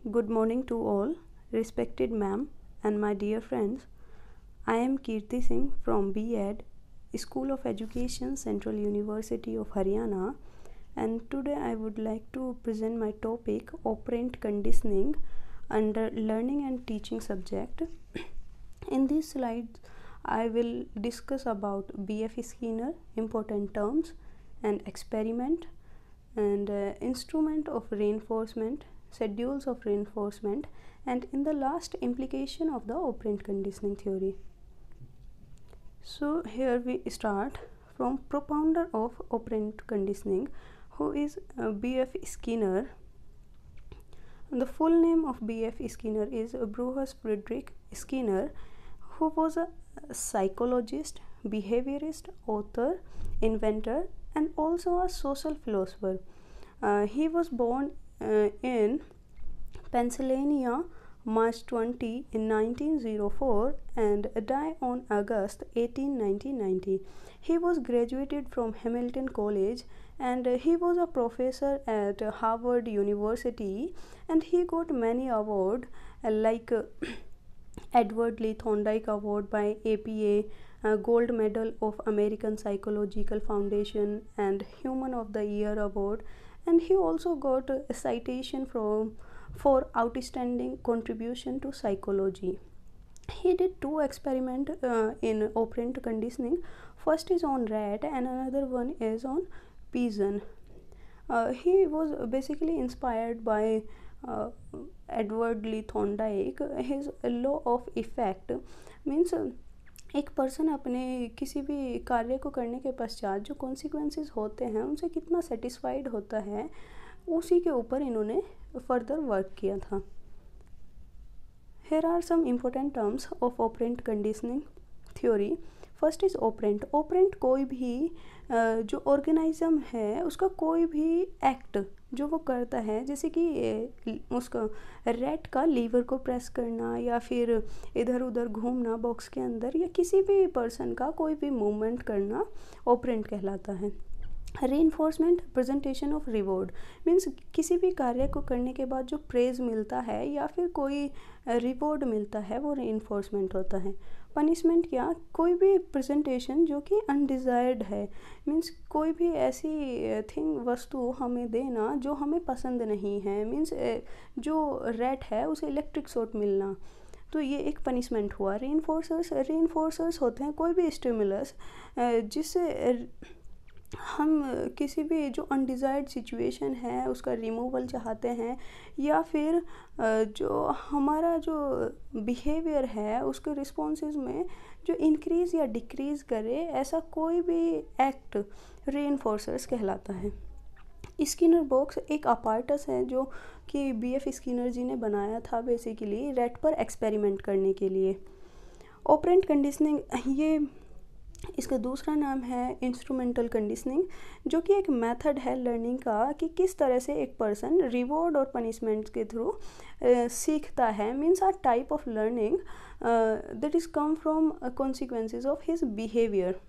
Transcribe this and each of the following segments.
Good morning to all, respected ma'am and my dear friends. I am Kirti Singh from B.Ed, School of Education, Central University of Haryana, and today I would like to present my topic operant conditioning under learning and teaching subject. In these slides, I will discuss about B.F. Skinner, important terms, and experiment, and instrument of reinforcement, schedules of reinforcement, and in the last, implication of the operant conditioning theory. So here we start from propounder of operant conditioning, who is B.F. Skinner. The full name of B.F. Skinner is Bruce Frederick Skinner, who was a psychologist, behaviorist, author, inventor, and also a social philosopher. He was born in Pennsylvania, March 20 in 1904 and died on August 18, 1990. He was graduated from Hamilton College and he was a professor at Harvard University, and he got many awards like Edward Lee Thorndike Award by APA, Gold Medal of American Psychological Foundation, and Human of the Year Award. And he also got a citation for outstanding contribution to psychology. He did two experiments in operant conditioning. First is on rat and another one is on pigeon. He was basically inspired by Edward Lee Thorndike. His law of effect means एक person अपने किसी भी कार्य को करने के पश्चात जो कॉन्सिक्वेंसेस होते हैं उनसे कितना सेटिस्फाइड होता है, उसी के ऊपर इन्होंने फर्दर वर्क किया था. Here are some important terms of operant conditioning theory. First is operant. Operant कोई भी जो ऑर्गेनिज्म है उसका कोई भी एक्ट जो वो करता है, जैसे कि उसका रैट का लीवर को प्रेस करना या फिर इधर उधर घूमना बॉक्स के अंदर, या किसी भी पर्सन का कोई भी मूवमेंट करना ऑपरेंट कहलाता है. Reinforcement, presentation of reward means किसी भी कार्य को करने के बाद जो प्रेज मिलता है या फिर कोई रिवॉर्ड मिलता है वो रीइंफोर्समेंट होता है. पनिशमेंट क्या, कोई भी प्रेजेंटेशन जो कि अनडिज़ायर्ड है, मीन्स कोई भी ऐसी थिंग वस्तु हमें देना जो हमें पसंद नहीं है, मीन्स जो रैट है उसे इलेक्ट्रिक शॉक मिलना, तो ये एक पनिशमेंट हुआ. रीइंफोर्सर्स होते हैं कोई भी स्टिमुलस जिससे हम किसी भी जो अनडिज़ायर्ड सिचुएशन है उसका रिमूवल चाहते हैं, या फिर जो हमारा जो बिहेवियर है उसके रिस्पॉन्सेज में जो इंक्रीज़ या डिक्रीज़ करे, ऐसा कोई भी एक्ट रीइंफोर्सर्स कहलाता है. स्किनर बॉक्स एक अपार्टस है जो कि B.F. स्किनर जी ने बनाया था बेसिकली रैट पर एक्सपेरिमेंट करने के लिए. ऑपरेंट कंडीशनिंग, ये इसका दूसरा नाम है इंस्ट्रूमेंटल कंडीशनिंग, जो कि एक मेथड है लर्निंग का कि किस तरह से एक पर्सन रिवॉर्ड और पनिशमेंट के थ्रू सीखता है. Means a type of learning that is come from consequences of his behaviour.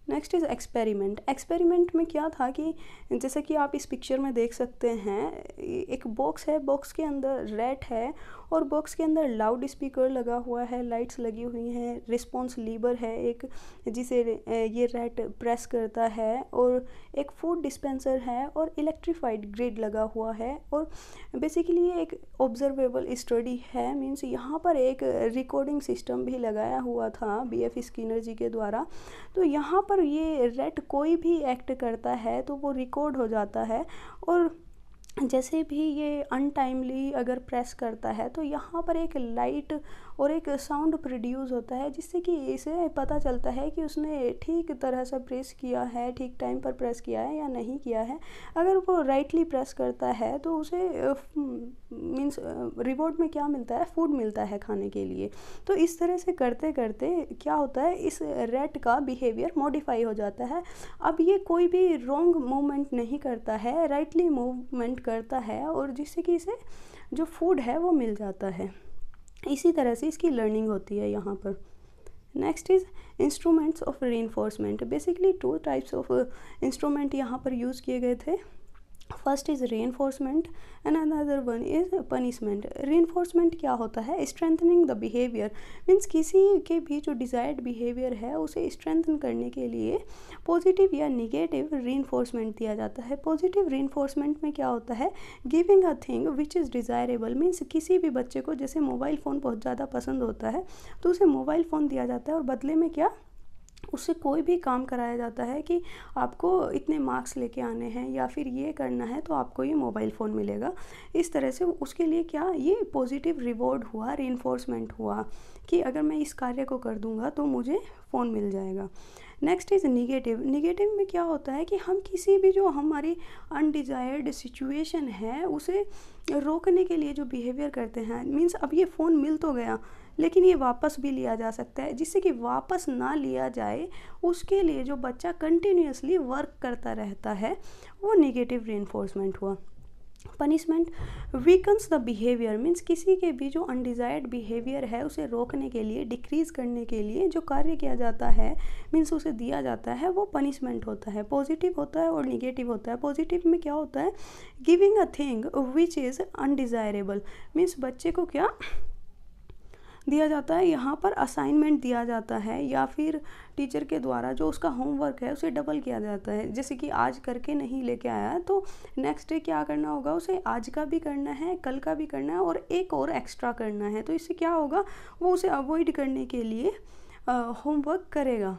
Next is experiment. Experiment में क्या था कि जैसे कि आप इस पिक्चर में देख सकते हैं, एक बॉक्स है, बॉक्स के अंदर रैट है और बॉक्स के अंदर लाउड स्पीकर लगा हुआ है, लाइट्स लगी हुई हैं, रिस्पॉन्स लीवर है एक जिसे ये रैट प्रेस करता है, और एक फूड डिस्पेंसर है और इलेक्ट्रीफाइड ग्रिड लगा हुआ है. और बेसिकली ये एक ऑब्जर्वेबल स्टडी है, मीन्स यहाँ पर एक रिकॉर्डिंग सिस्टम भी लगाया हुआ था B.F. स्किनर जी के द्वारा. तो यहाँ पर ये रैट कोई भी एक्ट करता है तो वो रिकॉर्ड हो जाता है, और जैसे भी ये अनटाइमली अगर प्रेस करता है तो यहाँ पर एक लाइट और एक साउंड प्रोड्यूस होता है, जिससे कि इसे पता चलता है कि उसने ठीक तरह से प्रेस किया है, ठीक टाइम पर प्रेस किया है या नहीं किया है. अगर वो राइटली प्रेस करता है तो उसे मीन्स रिवॉर्ड में क्या मिलता है, फूड मिलता है खाने के लिए. तो इस तरह से करते करते क्या होता है, इस रैट का बिहेवियर मॉडिफाई हो जाता है. अब ये कोई भी रॉन्ग मूवमेंट नहीं करता है, राइटली मूवमेंट करता है, और जिससे कि इसे जो फूड है वो मिल जाता है. इसी तरह से इसकी लर्निंग होती है यहाँ पर. Next is instruments of reinforcement. Basically two types of instrument यहाँ पर यूज़ किए गए थे. First is reinforcement and another one is punishment. reinforcement क्या होता है? स्ट्रेंथनिंग द बिहेवियर, मीन्स किसी के भी जो डिज़ायर्ड बिहेवियर है उसे स्ट्रेंथन करने के लिए पॉजिटिव या निगेटिव reinforcement दिया जाता है। पॉजिटिव reinforcement में क्या होता है? Giving a thing which is desirable, means किसी भी बच्चे को जैसे मोबाइल फ़ोन बहुत ज़्यादा पसंद होता है तो उसे मोबाइल फ़ोन दिया जाता है और बदले में क्या, उससे कोई भी काम कराया जाता है कि आपको इतने मार्क्स लेके आने हैं या फिर ये करना है तो आपको ये मोबाइल फ़ोन मिलेगा। इस तरह से उसके लिए क्या, ये पॉजिटिव रिवॉर्ड हुआ, रीइंफोर्समेंट हुआ कि अगर मैं इस कार्य को कर दूंगा तो मुझे फ़ोन मिल जाएगा। Next is negative. निगेटिव में क्या होता है कि हम किसी भी जो हमारी अनडिज़ायर्ड सिचुएशन है उसे रोकने के लिए जो बिहेवियर करते हैं, मीन्स अब ये फ़ोन मिल तो गया लेकिन ये वापस भी लिया जा सकता है, जिससे कि वापस ना लिया जाए उसके लिए जो बच्चा कंटिन्यूसली वर्क करता रहता है वो निगेटिव रीइंफोर्समेंट हुआ। Punishment weakens the behaviour, means किसी के भी जो अनडिज़ायर्ड बिहेवियर है उसे रोकने के लिए, डिक्रीज़ करने के लिए जो कार्य किया जाता है, मीन्स उसे दिया जाता है, वो पनिशमेंट होता है। पॉजिटिव होता है और निगेटिव होता है। पॉजिटिव में क्या होता है? Giving a thing which is undesirable, means बच्चे को क्या दिया जाता है, यहाँ पर असाइनमेंट दिया जाता है या फिर टीचर के द्वारा जो उसका होमवर्क है उसे डबल किया जाता है। जैसे कि आज करके नहीं लेके आया है तो नेक्स्ट डे क्या करना होगा, उसे आज का भी करना है, कल का भी करना है और एक और एक्स्ट्रा करना है। तो इससे क्या होगा, वो उसे अवॉइड करने के लिए होमवर्क करेगा।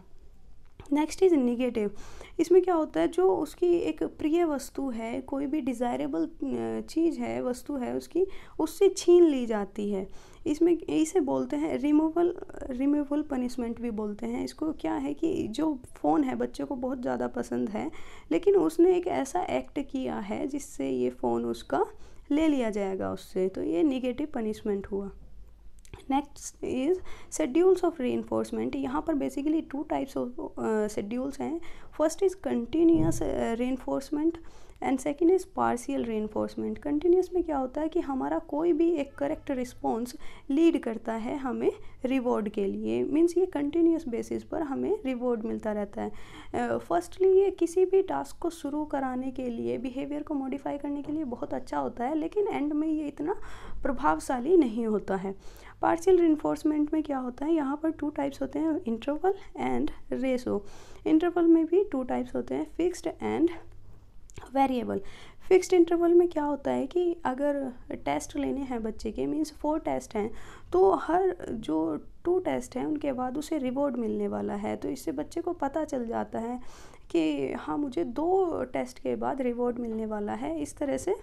Next is negative. इसमें क्या होता है, जो उसकी एक प्रिय वस्तु है, कोई भी डिज़ायरेबल चीज़ है, वस्तु है उसकी, उससे छीन ली जाती है। इसमें इसे बोलते हैं रिमूवल पनिशमेंट भी बोलते हैं इसको। क्या है कि जो फ़ोन है बच्चे को बहुत ज़्यादा पसंद है लेकिन उसने एक ऐसा एक्ट किया है जिससे ये फ़ोन उसका ले लिया जाएगा उससे, तो ये निगेटिव पनिशमेंट हुआ। Next is schedules of reinforcement. यहाँ पर बेसिकली 2 टाइप्स ऑफ शेड्यूल्स हैं। First is continuous reinforcement and second is partial reinforcement. Continuous में क्या होता है कि हमारा कोई भी एक करेक्ट रिस्पॉन्स लीड करता है हमें रिवॉर्ड के लिए, मीन्स ये कंटिन्यूस बेसिस पर हमें रिवॉर्ड मिलता रहता है। फर्स्टली ये किसी भी टास्क को शुरू कराने के लिए, बिहेवियर को मॉडिफाई करने के लिए बहुत अच्छा होता है लेकिन एंड में ये इतना प्रभावशाली नहीं होता है। पार्शियल रीइंफोर्समेंट में क्या होता है, यहाँ पर 2 टाइप्स होते हैं, इंटरवल एंड रेशो। इंटरवल में भी 2 टाइप्स होते हैं, fixed and variable. Fixed interval में क्या होता है कि अगर टेस्ट लेने हैं बच्चे के, मीन्स 4 टेस्ट हैं तो हर जो 2 टेस्ट हैं उनके बाद उसे रिवॉर्ड मिलने वाला है। तो इससे बच्चे को पता चल जाता है कि हाँ मुझे 2 टेस्ट के बाद रिवॉर्ड मिलने वाला है। इस तरह से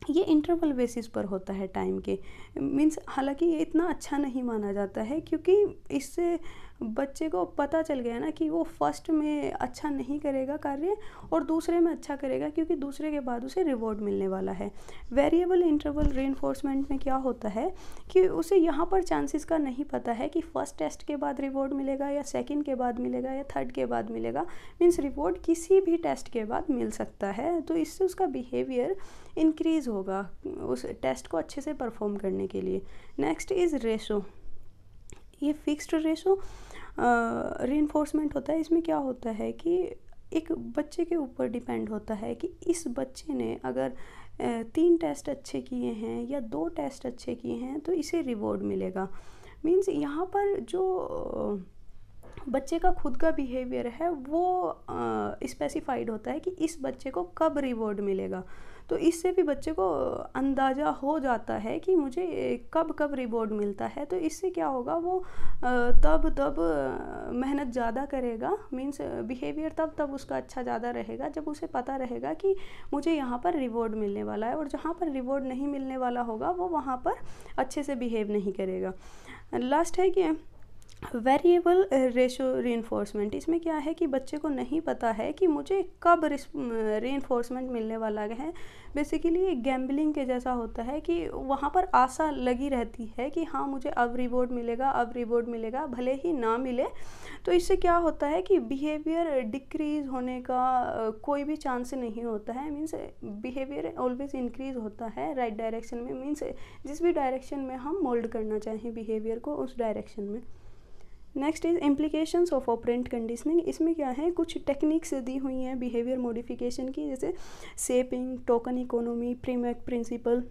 ये इंटरवल बेसिस पर होता है टाइम के, मीन्स हालांकि ये इतना अच्छा नहीं माना जाता है क्योंकि इससे बच्चे को पता चल गया ना कि वो फर्स्ट में अच्छा नहीं करेगा कार्य और दूसरे में अच्छा करेगा क्योंकि दूसरे के बाद उसे रिवॉर्ड मिलने वाला है। वेरिएबल इंटरवल रीइंफोर्समेंट में क्या होता है कि उसे यहाँ पर चांसेस का नहीं पता है कि फर्स्ट टेस्ट के बाद रिवॉर्ड मिलेगा या सेकंड के बाद मिलेगा या थर्ड के बाद मिलेगा, मीन्स रिवॉर्ड किसी भी टेस्ट के बाद मिल सकता है। तो इससे उसका बिहेवियर इंक्रीज़ होगा उस टेस्ट को अच्छे से परफॉर्म करने के लिए। Next is ratio. ये फिक्स्ड रेशो रीइंफोर्समेंट होता है। इसमें क्या होता है कि एक बच्चे के ऊपर डिपेंड होता है कि इस बच्चे ने अगर 3 टेस्ट अच्छे किए हैं या 2 टेस्ट अच्छे किए हैं तो इसे रिवॉर्ड मिलेगा। मीन्स यहाँ पर जो बच्चे का खुद का बिहेवियर है वो स्पेसिफाइड होता है कि इस बच्चे को कब रिवॉर्ड मिलेगा। तो इससे भी बच्चे को अंदाज़ा हो जाता है कि मुझे कब कब रिवॉर्ड मिलता है। तो इससे क्या होगा, वो तब मेहनत ज़्यादा करेगा, मीन्स बिहेवियर तब उसका अच्छा ज़्यादा रहेगा जब उसे पता रहेगा कि मुझे यहाँ पर रिवॉर्ड मिलने वाला है। और जहाँ पर रिवॉर्ड नहीं मिलने वाला होगा वो वहाँ पर अच्छे से बिहेव नहीं करेगा। लास्ट है कि वेरिएबल रेशो रीइंफोर्समेंट। इसमें क्या है कि बच्चे को नहीं पता है कि मुझे कब रीइंफोर्समेंट मिलने वाला है। बेसिकली गैम्बलिंग के जैसा होता है कि वहाँ पर आशा लगी रहती है कि हाँ मुझे अब रिवॉर्ड मिलेगा, अब रिवॉर्ड मिलेगा, भले ही ना मिले। तो इससे क्या होता है कि बिहेवियर डिक्रीज़ होने का कोई भी चांस नहीं होता है, मीन्स बिहेवियर ऑलवेज इंक्रीज़ होता है राइट डायरेक्शन में, मीन्स जिस भी डायरेक्शन में हम मोल्ड करना चाहें बिहेवियर को उस डायरेक्शन में। Next is implications of operant conditioning. इसमें क्या है, कुछ टेक्निक्स दी हुई हैं बिहेवियर मॉडिफिकेशन की, जैसे shaping, token economy, Premack principle,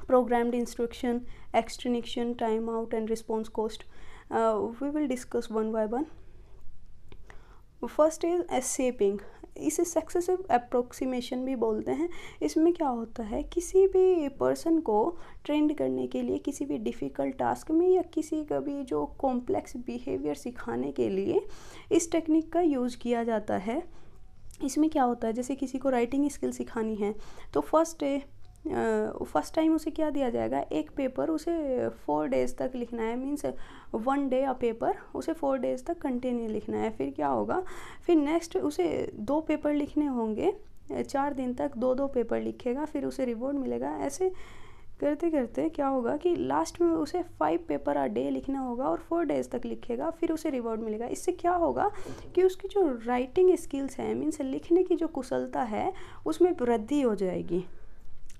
programmed instruction, extinction, timeout and response cost. We will discuss one by one. First is shaping. इसे सक्सेसिव अप्रोक्सीमेशन भी बोलते हैं। इसमें क्या होता है, किसी भी पर्सन को ट्रेंड करने के लिए किसी भी डिफ़िकल्ट टास्क में या किसी का भी जो कॉम्प्लेक्स बिहेवियर सिखाने के लिए इस टेक्निक का यूज़ किया जाता है। इसमें क्या होता है, जैसे किसी को राइटिंग स्किल सिखानी है तो फर्स्ट टाइम उसे क्या दिया जाएगा, एक पेपर उसे 4 डेज़ तक लिखना है, मीन्स 1 डे अ पेपर उसे 4 डेज़ तक कंटिन्यू लिखना है। फिर क्या होगा, फिर नेक्स्ट उसे 2 पेपर लिखने होंगे, 4 दिन तक 2 पेपर लिखेगा, फिर उसे रिवॉर्ड मिलेगा। ऐसे करते करते क्या होगा कि लास्ट में उसे 5 पेपर अ डे लिखना होगा और 4 डेज़ तक लिखेगा, फिर उसे रिवॉर्ड मिलेगा। इससे क्या होगा कि उसकी जो राइटिंग स्किल्स हैं, मीन्स लिखने की जो कुशलता है, उसमें वृद्धि हो जाएगी।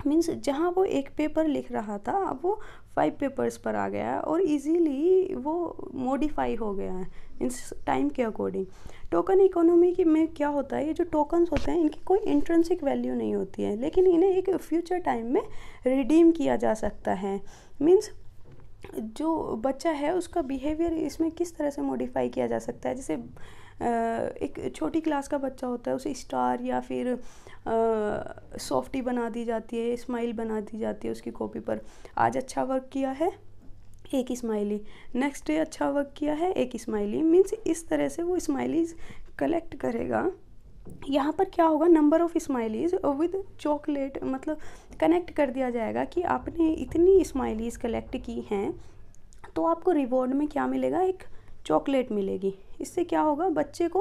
मीन्स जहाँ वो एक पेपर लिख रहा था अब वो 5 पेपर्स पर आ गया है और इजीली वो मॉडिफाई हो गया है मीन्स टाइम के अकॉर्डिंग। टोकन इकोनॉमी की में क्या होता है, ये जो टोकन्स होते हैं इनकी कोई इंट्रिंसिक वैल्यू नहीं होती है, लेकिन इन्हें एक फ्यूचर टाइम में रिडीम किया जा सकता है। मीन्स जो बच्चा है उसका बिहेवियर इसमें किस तरह से मॉडिफाई किया जा सकता है। जैसे एक छोटी क्लास का बच्चा होता है, उसे स्टार या फिर सॉफ्टी बना दी जाती है, स्माइल बना दी जाती है उसकी कॉपी पर। आज अच्छा वर्क किया है, एक स्माइली, नेक्स्ट डे अच्छा वर्क किया है, एक स्माइली। मीन्स इस तरह से वो स्माइलीज कलेक्ट करेगा। यहाँ पर क्या होगा, number of smileys with chocolate, मतलब कनेक्ट कर दिया जाएगा कि आपने इतनी स्माइलीज कलेक्ट की हैं तो आपको रिवॉर्ड में क्या मिलेगा, एक चॉकलेट मिलेगी। इससे क्या होगा, बच्चे को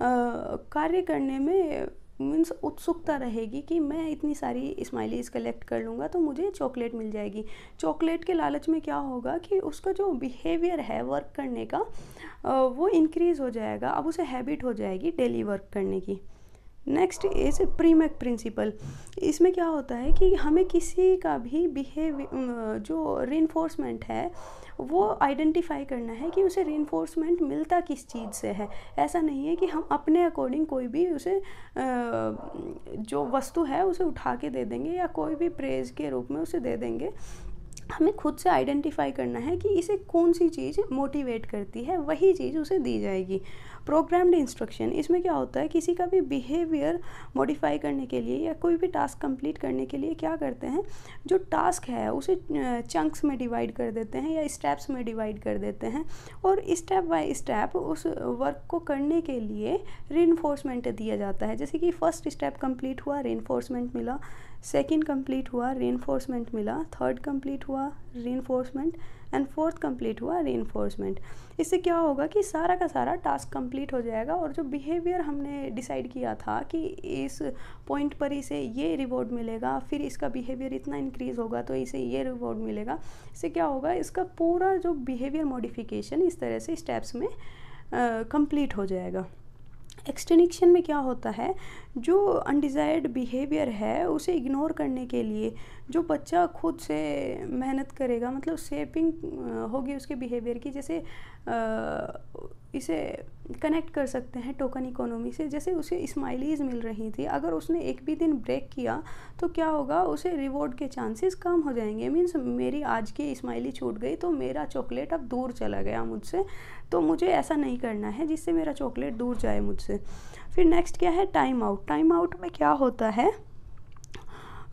कार्य करने में मीन्स उत्सुकता रहेगी कि मैं इतनी सारी स्माइलीज कलेक्ट कर लूँगा तो मुझे चॉकलेट मिल जाएगी। चॉकलेट के लालच में क्या होगा कि उसका जो बिहेवियर है वर्क करने का वो इंक्रीज़ हो जाएगा, अब उसे हैबिट हो जाएगी डेली वर्क करने की। Next is Premack principle. इसमें क्या होता है कि हमें किसी का भी बिहेवियर जो रीइंफोर्समेंट है वो आइडेंटिफाई करना है कि उसे रीइंफोर्समेंट मिलता किस चीज़ से है। ऐसा नहीं है कि हम अपने अकॉर्डिंग कोई भी उसे जो वस्तु है उसे उठा के दे देंगे या कोई भी प्रेज के रूप में उसे दे देंगे। हमें खुद से आइडेंटिफाई करना है कि इसे कौन सी चीज़ मोटिवेट करती है, वही चीज़ उसे दी जाएगी। प्रोग्राम्ड इंस्ट्रक्शन, इसमें क्या होता है, किसी का भी बिहेवियर मॉडिफाई करने के लिए या कोई भी टास्क कंप्लीट करने के लिए क्या करते हैं, जो टास्क है उसे चंक्स में डिवाइड कर देते हैं या स्टेप्स में डिवाइड कर देते हैं और स्टेप बाय स्टेप उस वर्क को करने के लिए रीइंफोर्समेंट दिया जाता है। जैसे कि फर्स्ट स्टेप कंप्लीट हुआ, रीइंफोर्समेंट मिला, सेकंड कंप्लीट हुआ, रीइंफोर्समेंट मिला, थर्ड कंप्लीट हुआ, रीइंफोर्समेंट, एंड फोर्थ कंप्लीट हुआ, रीइंफोर्समेंट। इससे क्या होगा कि सारा का सारा टास्क कंप्लीट हो जाएगा और जो बिहेवियर हमने डिसाइड किया था कि इस पॉइंट पर इसे ये रिवॉर्ड मिलेगा, फिर इसका बिहेवियर इतना इंक्रीज़ होगा तो इसे ये रिवॉर्ड मिलेगा। इससे क्या होगा, इसका पूरा जो बिहेवियर मॉडिफिकेशन इस तरह से स्टेप्स में कंप्लीट हो जाएगा। एक्सटेंशन में क्या होता है, जो अनडिज़ायर्ड बिहेवियर है उसे इग्नोर करने के लिए जो बच्चा खुद से मेहनत करेगा, मतलब शेपिंग होगी उसके बिहेवियर की। जैसे इसे कनेक्ट कर सकते हैं टोकन इकोनॉमी से। जैसे उसे स्माइलीज मिल रही थी, अगर उसने एक भी दिन ब्रेक किया तो क्या होगा, उसे रिवॉर्ड के चांसेस कम हो जाएंगे। मीन्स मेरी आज की स्माइली छूट गई तो मेरा चॉकलेट अब दूर चला गया मुझसे, तो मुझे ऐसा नहीं करना है जिससे मेरा चॉकलेट दूर जाए मुझसे। फिर नेक्स्ट क्या है, टाइम आउट। टाइम आउट में क्या होता है,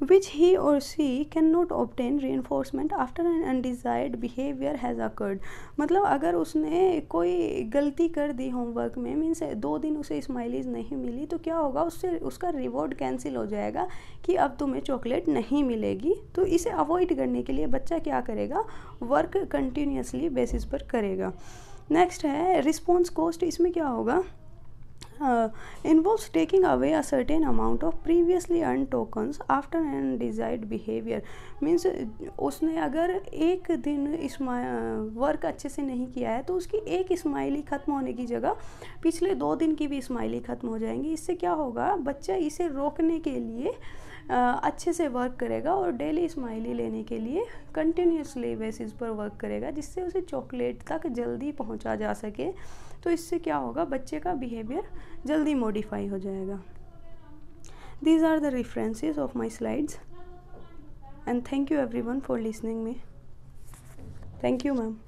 which he or she cannot obtain reinforcement after an undesired behavior has occurred। मतलब अगर उसने कोई गलती कर दी होमवर्क में, मीन्स 2 दिन उसे स्माइलीज नहीं मिली तो क्या होगा, उससे उसका रिवॉर्ड कैंसिल हो जाएगा कि अब तुम्हें चॉकलेट नहीं मिलेगी। तो इसे अवॉइड करने के लिए बच्चा क्या करेगा, वर्क कंटिन्यूसली बेसिस पर करेगा। नेक्स्ट है रिस्पॉन्स कॉस्ट। इसमें क्या होगा, involves taking away a certain amount of previously earned tokens after an undesired behavior। Means उसने अगर एक दिन वर्क अच्छे से नहीं किया है तो उसकी एक स्माइली ख़त्म होने की जगह पिछले 2 दिन की भी स्माइली ख़त्म हो जाएंगी। इससे क्या होगा, बच्चा इसे रोकने के लिए अच्छे से वर्क करेगा और डेली स्माइली लेने के लिए कंटिन्यूसली बेसिस पर वर्क करेगा, जिससे उसे चॉकलेट तक जल्दी पहुंचा जा सके। तो इससे क्या होगा, बच्चे का बिहेवियर जल्दी मॉडिफाई हो जाएगा। These are the references of my slides, and thank you everyone for listening me. Thank you, ma'am.